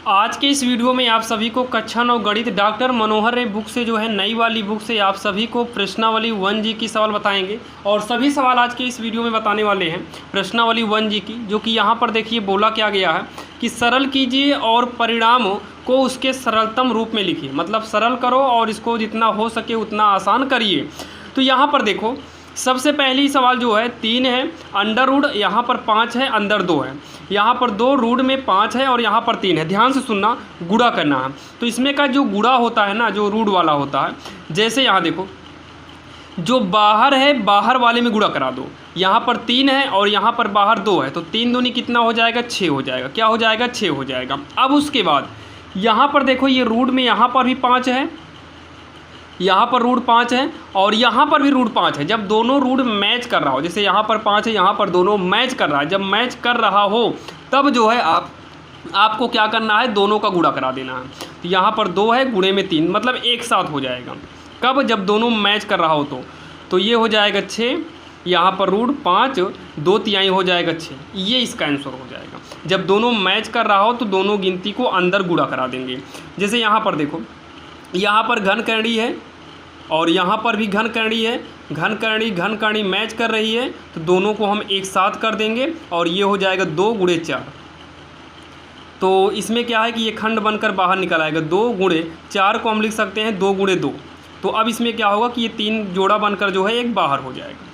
आज के इस वीडियो में आप सभी को कक्षा 9 गणित डॉक्टर मनोहर रे बुक से जो है नई वाली बुक से आप सभी को प्रश्नावली 1G की सवाल बताएंगे। और सभी सवाल आज के इस वीडियो में बताने वाले हैं प्रश्नावली 1G की, जो कि यहाँ पर देखिए बोला क्या गया है कि सरल कीजिए और परिणाम को उसके सरलतम रूप में लिखिए। मतलब सरल करो और इसको जितना हो सके उतना आसान करिए। तो यहाँ पर देखो सबसे पहली सवाल जो है 3 है, अंडर रूट यहाँ पर 5 है, अंदर 2 है, यहाँ पर 2 रूट में 5 है और यहाँ पर 3 है। ध्यान से सुनना, गुणा करना है। तो इसमें का जो गुणा होता है ना, जो रूट वाला होता है, जैसे यहाँ देखो जो बाहर है बाहर वाले में गुणा करा दो। यहाँ पर 3 है और यहाँ पर बाहर 2 है, तो 3 दूनी कितना हो जाएगा, 6 हो जाएगा। क्या हो जाएगा, 6 हो जाएगा। अब उसके बाद यहाँ पर देखो ये रूट में यहाँ पर भी 5 है, यहाँ पर रूट 5 है और यहाँ पर भी रूट 5 है। जब दोनों रूट मैच कर रहा हो, जैसे यहाँ पर 5 है, यहाँ पर दोनों मैच कर रहा है, जब मैच कर रहा हो तब जो है आपको क्या करना है, दोनों का गुणा करा देना है। तो यहाँ पर 2 है, गुणे में 3, मतलब एक साथ हो जाएगा। कब, जब दोनों मैच कर रहा हो तो ये हो जाएगा 6, यहाँ पर रूट 5, 2/3 हो जाएगा 6। ये इसका आंसर हो जाएगा। जब दोनों मैच कर रहा हो तो दोनों गिनती को अंदर गुणा करा देंगे। जैसे यहाँ पर देखो, यहाँ पर घन करणी है और यहाँ पर भी घन करणी है, घन करणी मैच कर रही है, तो दोनों को हम एक साथ कर देंगे और ये हो जाएगा 2 गुणे 4। तो इसमें क्या है कि ये खंड बनकर बाहर निकल आएगा। 2 गुणे 4 को हम लिख सकते हैं 2 गुणे 2। तो अब इसमें क्या होगा कि ये 3 जोड़ा बनकर जो है एक बाहर हो जाएगा।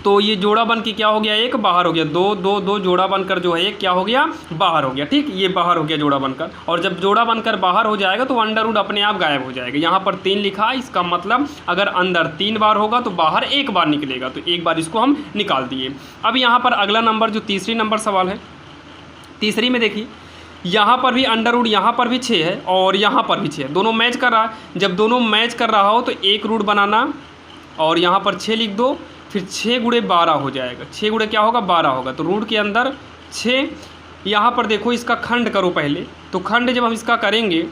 तो ये जोड़ा बन के क्या हो गया, एक बाहर हो गया। 2 2 2 जोड़ा बनकर जो है एक क्या हो गया, बाहर हो गया। ठीक, ये बाहर हो गया जोड़ा बनकर। और जब जोड़ा बनकर बाहर हो जाएगा तो अंडर रूट अपने आप गायब हो जाएगा। यहाँ पर 3 लिखा है, इसका मतलब अगर अंदर 3 बार होगा तो बाहर एक बार निकलेगा। तो एक बार इसको हम निकाल दिए। अब यहाँ पर अगला नंबर जो तीसरी नंबर सवाल है, तीसरी में देखिए यहाँ पर भी अंडर रूट यहाँ पर भी 6 है और यहाँ पर भी 6 है, दोनों मैच कर रहा है। जब दोनों मैच कर रहा हो तो एक रूट बनाना और यहाँ पर 6 लिख दो, फिर 6 गुणे 12 हो जाएगा। 6 गुणे क्या होगा, 12 होगा। तो रूट के अंदर 6। यहाँ पर देखो इसका खंड करो पहले। तो खंड जब हम इसका करेंगे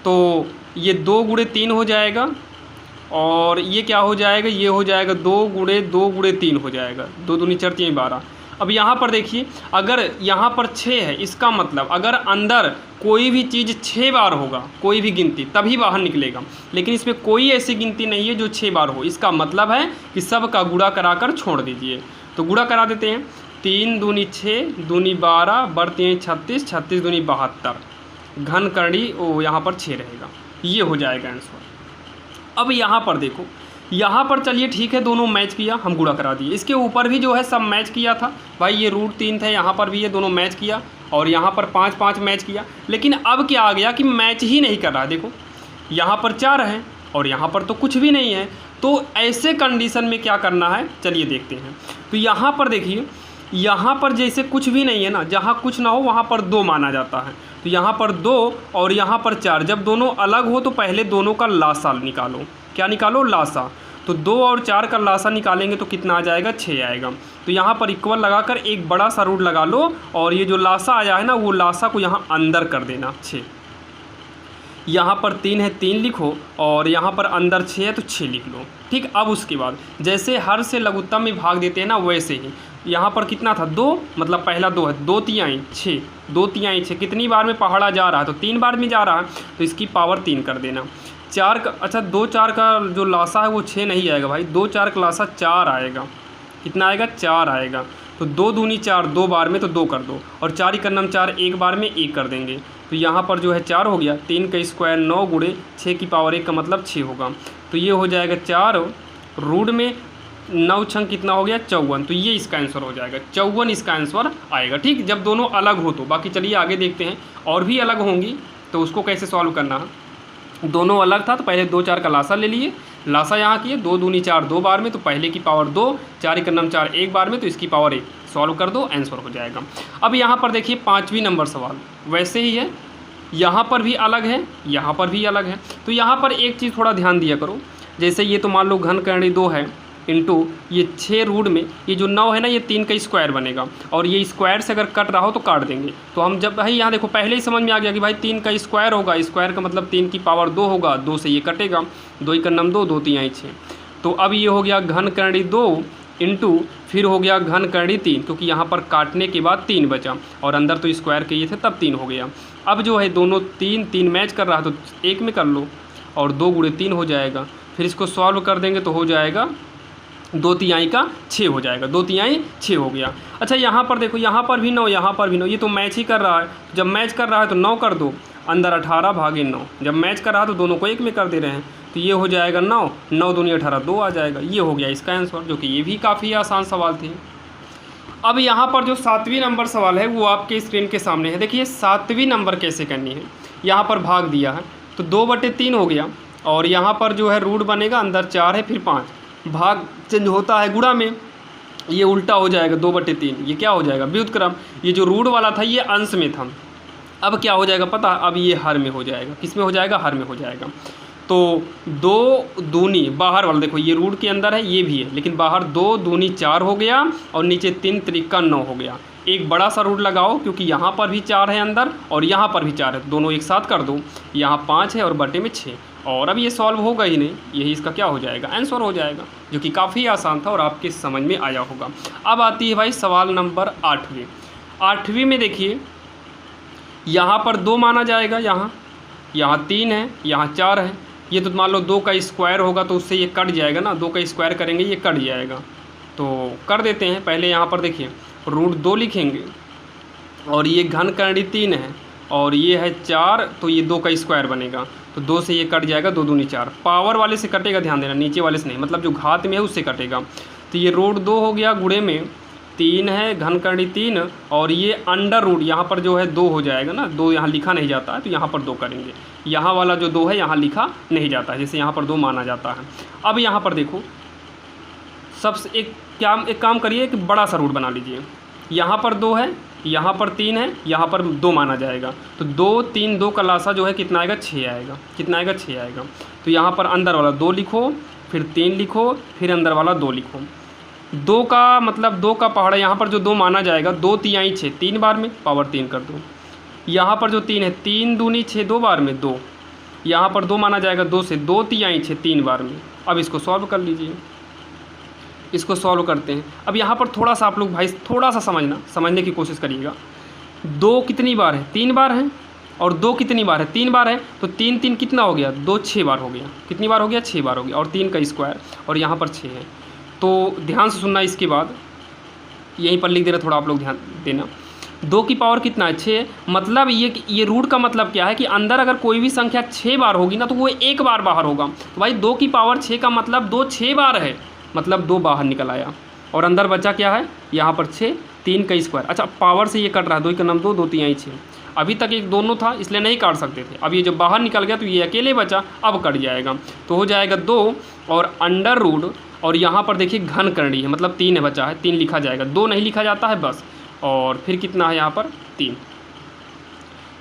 तो ये 2 गुणे 3 हो जाएगा और ये क्या हो जाएगा, ये हो जाएगा 2 गुणे 3 हो जाएगा। 2 दूनी 4 3 12। अब यहाँ पर देखिए अगर यहाँ पर 6 है, इसका मतलब अगर अंदर कोई भी चीज़ 6 बार होगा, कोई भी गिनती, तभी बाहर निकलेगा। लेकिन इसमें कोई ऐसी गिनती नहीं है जो 6 बार हो। इसका मतलब है कि सब का गुणा कराकर छोड़ दीजिए। तो गुणा करा देते हैं। 3 दूनी 6, दूनी 12, बढ़ती 36, 36 दूनी 72, घन करणी ओ यहाँ पर 6 रहेगा। ये हो जाएगा आंसर। अब यहाँ पर देखो, यहाँ पर चलिए ठीक है, दोनों मैच किया, हम गुणा करा दिए। इसके ऊपर भी जो है सब मैच किया था भाई, ये रूट 3 था, यहाँ पर भी ये दोनों मैच किया और यहाँ पर 5 5 मैच किया। लेकिन अब क्या आ गया कि मैच ही नहीं कर रहा है। देखो यहाँ पर 4 है और यहाँ पर तो कुछ भी नहीं है। तो ऐसे कंडीशन में क्या करना है, चलिए देखते हैं। तो यहाँ पर देखिए, यहाँ पर जैसे कुछ भी नहीं है ना, जहाँ कुछ ना हो वहाँ पर 2 माना जाता है। तो यहाँ पर 2 और यहाँ पर 4, जब दोनों अलग हो तो पहले दोनों का लासा निकालो। क्या निकालो, लासा। तो 2 और 4 का लासा निकालेंगे तो कितना आ जाएगा, 6 आएगा। तो यहाँ पर इक्वल लगाकर एक बड़ा सा रूट लगा लो और ये जो लासा आया है ना, वो लासा को यहाँ अंदर कर देना 6। यहाँ पर 3 है, 3 लिखो और यहाँ पर अंदर 6 है तो 6 लिख लो। ठीक, अब उसके बाद जैसे हर से लघुत्तम में भाग देते हैं ना, वैसे ही यहाँ पर कितना था, 2, मतलब पहला 2 है, 2/3 6, 2/3 6। कितनी बार में पहाड़ा जा रहा है, तो 3 बार में जा रहा है, तो इसकी पावर 3 कर देना। 4 का, अच्छा 2 4 का जो लासा है वो 6 नहीं आएगा भाई, 2 4 का लासा 4 आएगा। कितना आएगा, 4 आएगा। तो 2 दूनी 4, 2 बार में तो 2 कर दो और 4 ही करनम 4, एक बार में 1 कर देंगे। तो यहाँ पर जो है 4 हो गया। 3 का स्क्वायर 9 गुणे 6 की पावर 1 का मतलब 6 होगा। तो ये हो जाएगा 4, रूट में 9 छंग कितना हो गया, 54। तो ये इसका आंसर हो जाएगा, 54 इसका आंसर आएगा। ठीक, जब दोनों अलग हो तो। बाकी चलिए आगे देखते हैं, और भी अलग होंगी तो उसको कैसे सॉल्व करना है। दोनों अलग था तो पहले 2 4 का लासा ले लिए, लासा यहाँ किए, 2 दूनी 4 2 बार में तो पहले की पावर 2, 4 एकम 4 एक बार में तो इसकी पावर 1, सॉल्व कर दो, आंसर हो जाएगा। अब यहाँ पर देखिए 5वीं नंबर सवाल वैसे ही है, यहाँ पर भी अलग है, यहाँ पर भी अलग है। तो यहाँ पर एक चीज़ थोड़ा ध्यान दिया करो। जैसे ये तो मान लो घन करणी 2 है इंटू ये 6 रूट में ये जो 9 है ना, ये 3 का स्क्वायर बनेगा और ये स्क्वायर से अगर कट रहा हो तो काट देंगे। तो हम जब भाई यहाँ देखो पहले ही समझ में आ गया कि भाई 3 का स्क्वायर होगा, स्क्वायर का मतलब 3 की पावर 2 होगा, 2 से ये कटेगा, 2 एकम 2, 2 3 6। तो अब ये हो गया घन करणी 2 इंटू फिर हो गया घन करड़ी 3, क्योंकि यहाँ पर काटने के बाद 3 बचा और अंदर तो स्क्वायर के ये थे तब 3 हो गया। अब जो है दोनों 3 मैच कर रहा है तो 1 में कर लो और 2 गुणे 3 हो जाएगा। फिर इसको सॉल्व कर देंगे तो हो जाएगा 2 तिहाई का 6 हो जाएगा, 2 तिहाई 6 हो गया। अच्छा यहाँ पर देखो, यहाँ पर भी 9, यहाँ पर भी 9, ये तो मैच ही कर रहा है। जब मैच कर रहा है तो 9 कर दो, अंदर 18 भागे 9। जब मैच कर रहा है तो दोनों को 1 में कर दे रहे हैं, तो ये हो जाएगा 9, 9 दूनी 18, 2 आ जाएगा। ये हो गया इसका आंसर, जो कि ये भी काफ़ी आसान सवाल थे। अब यहाँ पर जो 7वीं नंबर सवाल है वो आपके स्क्रीन के सामने है। देखिए 7वीं नंबर कैसे करनी है। यहाँ पर भाग दिया है तो 2/3 हो गया और यहाँ पर जो है रूट बनेगा, अंदर 4 है फिर 5, भाग चेंज होता है गुणा में, ये उल्टा हो जाएगा 2/3। ये क्या हो जाएगा व्युत्क्रम। ये जो रूट वाला था ये अंश में था, अब क्या हो जाएगा पता, अब ये हर में हो जाएगा। किस में हो जाएगा, हर में हो जाएगा। तो 2 दूनी बाहर वाला देखो, ये रूट के अंदर है ये भी है, लेकिन बाहर 2 दूनी 4 हो गया और नीचे 3 त्रिका 9 हो गया। एक बड़ा सा रूट लगाओ क्योंकि यहाँ पर भी 4 है अंदर और यहाँ पर भी 4 है, दोनों एक साथ कर दो। यहाँ 5 है और बटे में 6, और अब ये सॉल्व होगा ही नहीं, यही इसका क्या हो जाएगा, आंसर हो जाएगा, जो कि काफ़ी आसान था और आपके समझ में आया होगा। अब आती है भाई सवाल नंबर 8वीं। 8वीं में देखिए यहाँ पर 2 माना जाएगा, यहाँ 3 है, यहाँ 4 है। ये तो मान लो 2 का स्क्वायर होगा तो उससे ये कट जाएगा ना, 2 का स्क्वायर करेंगे ये कट जाएगा, तो कर देते हैं। पहले यहाँ पर देखिए रूट 2 लिखेंगे और ये घन करड़ी 3 है और ये है 4, तो ये 2 का स्क्वायर बनेगा, तो 2 से ये कट जाएगा, 2 दूनी 4। पावर वाले से कटेगा, ध्यान देना, नीचे वाले से नहीं, मतलब जो घात में है उससे कटेगा। तो ये रूट 2 हो गया, गुणे में 3 है, घन करड़ी 3 और ये अंडर रूट यहाँ पर जो है 2 हो जाएगा ना, 2 यहाँ लिखा नहीं जाता है तो यहाँ पर 2 करेंगे। यहाँ वाला जो 2 है यहाँ लिखा नहीं जाता है, जैसे यहाँ पर 2 माना जाता है। अब यहाँ पर देखो सबसे एक काम करिए, एक बड़ा सा रूट बना लीजिए। यहाँ पर 2 है, यहाँ पर 3 है, यहाँ पर 2 माना जाएगा, तो 2 3 2 का लासा जो है कितना आएगा, 6 आएगा। कितना आएगा, 6 आएगा। तो यहाँ पर अंदर वाला 2 लिखो, फिर 3 लिखो, फिर अंदर वाला 2 लिखो। 2 का मतलब 2 का पहाड़ा, यहाँ पर जो 2 माना जाएगा, 2 तिहाई 6, 3 बार में पावर 3 कर दो। यहाँ पर जो 3 है, 3 दूनी 6, 2 बार में 2, यहाँ पर 2 माना जाएगा, 2 से 2 तिहाई 6, 3 बार में। अब इसको सॉल्व कर लीजिए, इसको सॉल्व करते हैं। अब यहाँ पर थोड़ा सा आप लोग भाई थोड़ा सा समझने की कोशिश करिएगा। 2 कितनी बार है, 3 बार है, और 2 कितनी बार है, 3 बार है, तो 3 3 कितना हो गया, 2 6 बार हो गया। कितनी बार हो गया, 6 बार हो गया, और 3 का स्क्वायर, और यहाँ पर 6 है। तो ध्यान से सुनना, इसके बाद यहीं पर लिख दे रहा, थोड़ा आप लोग ध्यान देना। 2 की पावर कितना है, 6। मतलब ये रूट का मतलब क्या है कि अंदर अगर कोई भी संख्या 6 बार होगी ना तो वो 1 बार बाहर होगा। तो भाई 2 की पावर 6 का मतलब 2 6 बार है, मतलब 2 बाहर निकल आया, और अंदर बचा क्या है, यहाँ पर 6, 3 का स्क्वायर। अच्छा पावर से ये कट रहा है, 2 का नाम 2, 2 तिहाई 6। अभी तक एक दोनों था इसलिए नहीं काट सकते थे, अब ये जब बाहर निकल गया तो ये अकेले बचा, अब कट जाएगा, तो हो जाएगा 2 और अंडर रूट, और यहाँ पर देखिए घन करनी है, मतलब 3 है बचा है, 3 लिखा जाएगा, 2 नहीं लिखा जाता है बस। और फिर कितना है यहाँ पर 3,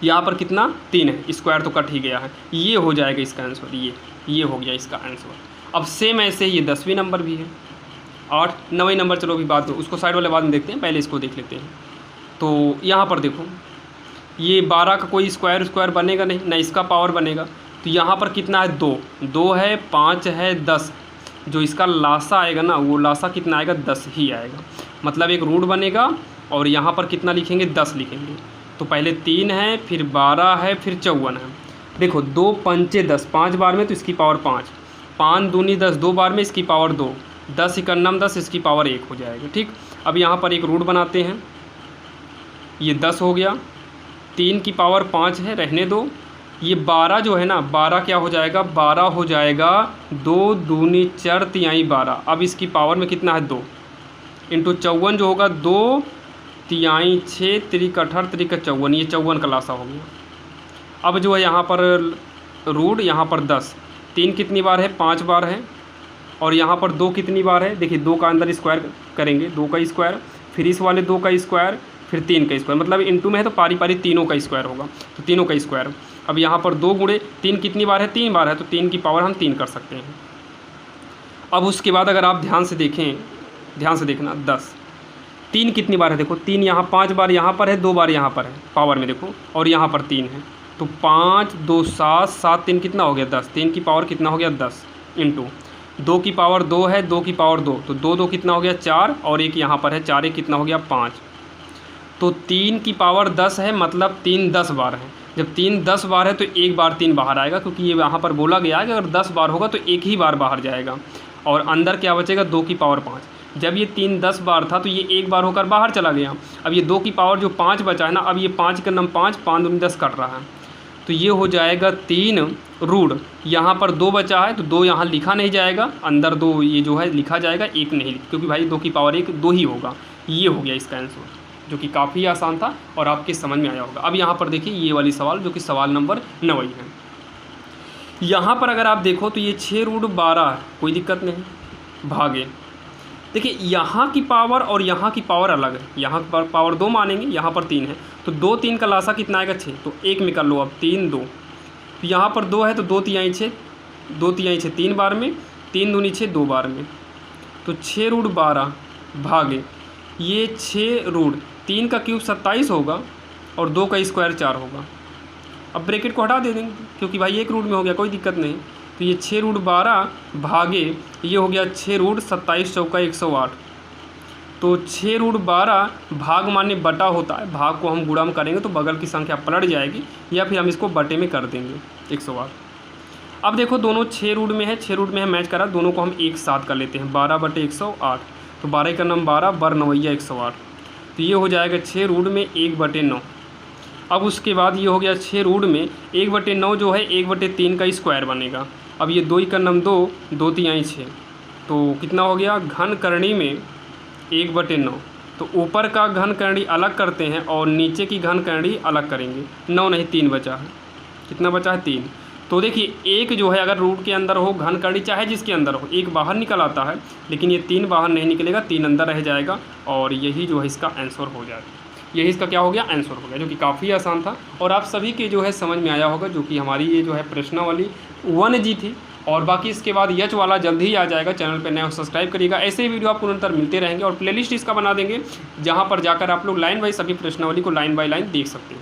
यहाँ पर कितना 3 है, स्क्वायर तो कट ही गया है, ये हो जाएगा इसका आंसर। ये हो गया इसका आंसर। अब सेम ऐसे ये 10वीं नंबर भी है, 8 9वीं नंबर, चलो अभी बात उसको साइड वाले बाद में देखते हैं, पहले इसको देख लेते हैं। तो यहाँ पर देखो ये 12 का कोई स्क्वायर बनेगा नहीं, ना इसका पावर बनेगा, तो यहाँ पर कितना है, 2 है, 5 है, 10, जो इसका लासा आएगा ना वो लासा कितना आएगा, 10 ही आएगा। मतलब एक रूट बनेगा और यहाँ पर कितना लिखेंगे, 10 लिखेंगे। तो पहले 3 है, फिर 12 है, फिर 54 है। देखो 2 पंचे 10, 5 बार में तो इसकी पावर 5, 5 दूनी 10, 2 बार में इसकी पावर 2, 10 इकन्नम 10, इसकी पावर 1 हो जाएगा। ठीक, अब यहाँ पर एक रूट बनाते हैं, ये 10 हो गया, 3 की पावर 5 है, रहने दो। ये 12 जो है ना, 12 क्या हो जाएगा, 12 हो जाएगा 2 दूनी 4 तिहाई 12। अब इसकी पावर में कितना है, 2 इंटू 54 जो होगा, 2 तिहाई 6, 3 का 18, 3 का 54, ये 54 का लासा हो गया। अब जो है यहाँ पर रूट, यहाँ पर 10, 3 कितनी बार है, 5 बार है, और यहाँ पर 2 कितनी बार है, देखिए 2 का अंदर स्क्वायर करेंगे, 2 का स्क्वायर, फिर इस वाले 2 का स्क्वायर, फिर 3 का स्क्वायर, मतलब इंटू में है तो पारी पारी तीनों का स्क्वायर होगा, तो तीनों का स्क्वायर। अब यहाँ पर 2 गुणे 3 कितनी बार है, 3 बार है, तो 3 की पावर हम 3 कर सकते हैं। अब उसके बाद अगर आप ध्यान से देखें, ध्यान से देखना, 10, 3 कितनी बार है, देखो 3 यहाँ 5 बार यहाँ पर है, 2 बार यहाँ पर है पावर में देखो, और यहाँ पर 3 है, तो 5 2 7, 7 3 कितना हो गया, 10, 3 की पावर कितना हो गया, 10 इंटू 2 की पावर 2 है, 2 की पावर 2, तो 2 2 कितना हो गया 4, और एक यहाँ पर है 4 एक कितना हो गया 5। तो 3 की पावर 10 है, मतलब 3 10 बार है। जब 3 10 बार है तो एक बार 3 बाहर आएगा, क्योंकि ये यहाँ पर बोला गया है कि अगर 10 बार होगा तो एक ही बार बाहर जाएगा, और अंदर क्या बचेगा 2 की पावर 5। जब ये 3 10 बार था तो ये एक बार होकर बाहर चला गया। अब ये 2 की पावर जो 5 बचा है ना, अब ये 5 का नम 5 5 दूनी 10 कट रहा है, तो ये हो जाएगा 3 रूट। यहाँ पर 2 बचा है तो 2 यहाँ लिखा नहीं जाएगा, अंदर 2 ये जो है लिखा जाएगा, एक नहीं, क्योंकि भाई 2 की पावर 1 2 ही होगा। ये हो गया इसका आंसर, जो कि काफ़ी आसान था और आपके समझ में आया होगा। अब यहाँ पर देखिए ये वाली सवाल, जो कि सवाल नंबर 9 है। यहाँ पर अगर आप देखो तो ये 6 रूट 12 है, कोई दिक्कत नहीं, भागे। देखिए यहाँ की पावर और यहाँ की पावर अलग है, यहाँ पर पावर 2 मानेंगे, यहाँ पर 3 है, तो 2 3 का लासा कितना आएगा 6, तो 1 में कर लो अब 3 2, तो यहाँ पर 2 है तो 2 तिहाई 6, 2 तिहाई 6 3 बार में, 3 दूनी 6 2 बार में, तो 6 रूट 12 भागे ये 6 रूट 3 का क्यूब 27 होगा और 2 का स्क्वायर 4 होगा। अब ब्रैकेट को हटा दे देंगे क्योंकि भाई एक रूट में हो गया, कोई दिक्कत नहीं। तो ये 6 रूट 12 भागे ये हो गया 6 रूट 27 चौका 108। तो 6 रूट 12 भाग माने बटा होता है, भाग को हम गुणा में करेंगे तो बगल की संख्या पलट जाएगी, या फिर हम इसको बटे में कर देंगे 108। अब देखो दोनों 6 रूट में है, 6 रूट में है मैच करा, दोनों को हम एक साथ कर लेते हैं, 12 बटे 108, तो 12 का नम 12 बर 9 108, तो ये हो जाएगा 6 रूट में 1 बटे 9। अब उसके बाद ये हो गया 6 रूट में 1 बटे 9 जो है 1 बटे 3 का स्क्वायर बनेगा। अब ये 2 का नम 2 2 तिहाई 6, तो कितना हो गया घन करनी में 1 बटे 9, तो ऊपर का घन करनी अलग करते हैं और नीचे की घन करनी अलग करेंगे। 9 नहीं 3 बचा है, कितना बचा है 3। तो देखिए एक जो है अगर रूट के अंदर हो घन करनी चाहे जिसके अंदर हो, एक बाहर निकल आता है, लेकिन ये 3 बाहर नहीं निकलेगा, 3 अंदर रह जाएगा, और यही जो है इसका आंसर हो जाएगा। यही इसका क्या हो गया आंसर हो गया, जो कि काफ़ी आसान था और आप सभी के जो है समझ में आया होगा, जो कि हमारी ये जो है प्रश्नावली 1G थी। और बाकी इसके बाद यच वाला जल्द ही आ जाएगा, चैनल पर नया हो सब्सक्राइब करिएगा, ऐसे ही वीडियो आपको निरंतर मिलते रहेंगे, और प्लेलिस्ट इसका बना देंगे जहाँ पर जाकर आप लोग लाइन वाइज सभी प्रश्नावली को लाइन बाय लाइन देख सकते हो।